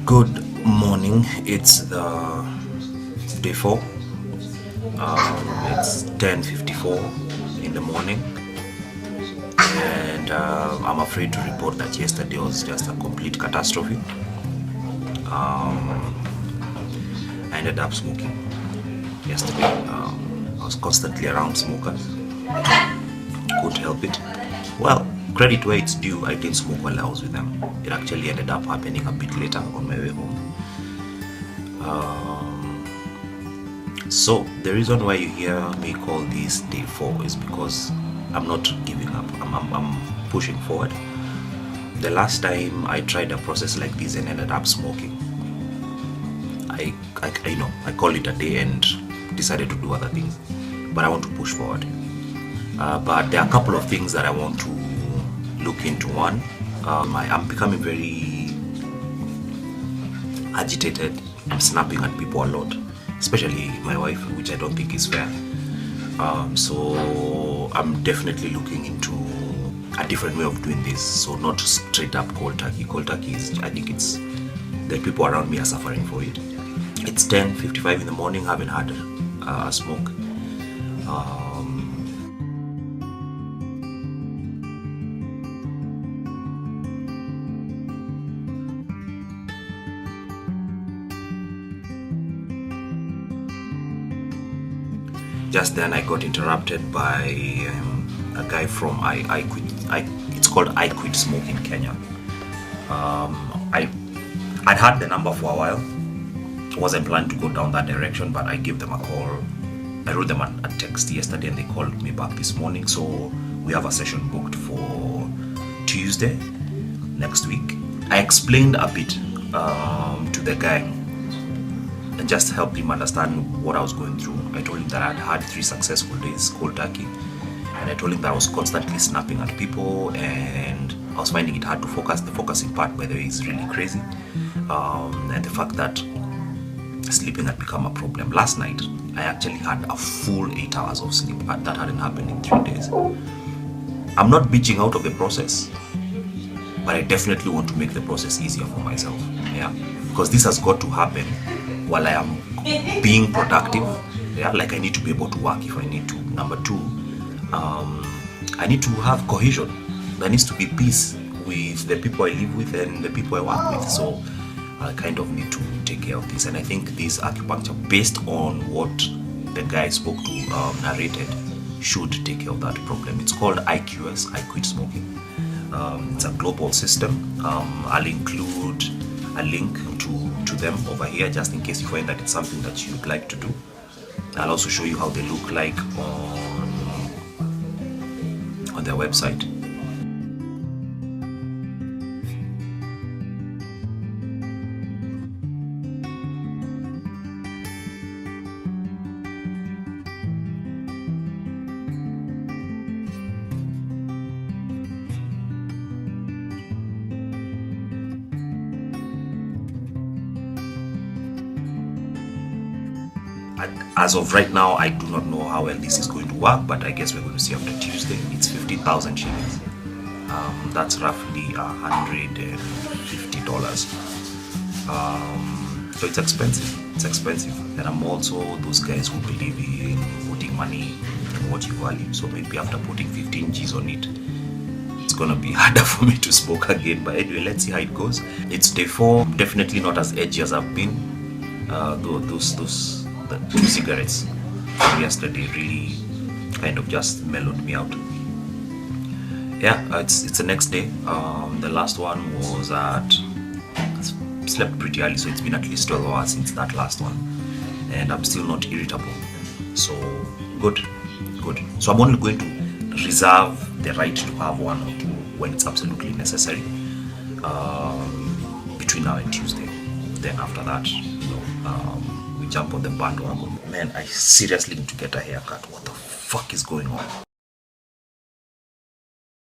Good morning. It's the day 4. It's 10:54 in the morning, and I'm afraid to report that yesterday was just a complete catastrophe. I ended up smoking yesterday. I was constantly around smokers. Couldn't help it. Well, credit where it's due, I didn't smoke while I was with them. It actually ended up happening a bit later on my way home. So the reason why you hear me call this day 4 is because I'm not giving up. I'm pushing forward. The last time I tried a process like this and ended up smoking, I called it a day and decided to do other things. But I want to push forward. But there are a couple of things that I want to look into. One, I'm becoming very agitated. I'm snapping at people a lot, especially my wife, which I don't think is fair. So I'm definitely looking into a different way of doing this. So not straight up cold turkey. Cold turkey is, I think it's, the people around me are suffering for it. It's 10:55 in the morning, haven't had a smoke. Just then I got interrupted by a guy from it's called I Quit Smoke in Kenya. I'd had the number for a while. Wasn't planning to go down that direction, but I gave them a call. I wrote them a text yesterday and they called me back this morning. So we have a session booked for Tuesday next week. I explained a bit to the guy and just helped him understand what I was going through. I told him that I'd had 3 successful days cold turkey, and I told him that I was constantly snapping at people and I was finding it hard to focus. The focusing part, by the way, is really crazy, and the fact that sleeping had become a problem. Last night, I actually had a full 8 hours of sleep. That hadn't happened in 3 days. I'm not bitching out of the process, but I definitely want to make the process easier for myself. Yeah, because this has got to happen while I am being productive. Yeah, like I need to be able to work if I need to. Number 2, I need to have cohesion. There needs to be peace with the people I live with and the people I work with. So I kind of need to take care of this, and I think this acupuncture, based on what the guy spoke to, narrated, should take care of that problem. It's called IQS, I Quit Smoking. It's a global system. I'll include a link to them over here, just in case you find that it's something that you'd like to do. I'll also show you how they look like on their website. As of right now, I do not know how well this is going to work, but I guess we're going to see after Tuesday. It's 15,000 shillings. That's roughly $150. So it's expensive. It's expensive. And I'm also those guys who believe in putting money in what you value. So maybe after putting 15 G's on it, it's gonna be harder for me to smoke again. But anyway, let's see how it goes. It's day 4. Definitely not as edgy as I've been. Those cigarettes from yesterday really kind of just mellowed me out. Yeah, it's the next day. The last one was slept pretty early, so it's been at least 12 hours since that last one, and I'm still not irritable. So good. So I'm only going to reserve the right to have 1 or 2 when it's absolutely necessary, between now and Tuesday. Then after that, we jump on the bandwagon. Man, I seriously need to get a haircut. What the fuck is going on?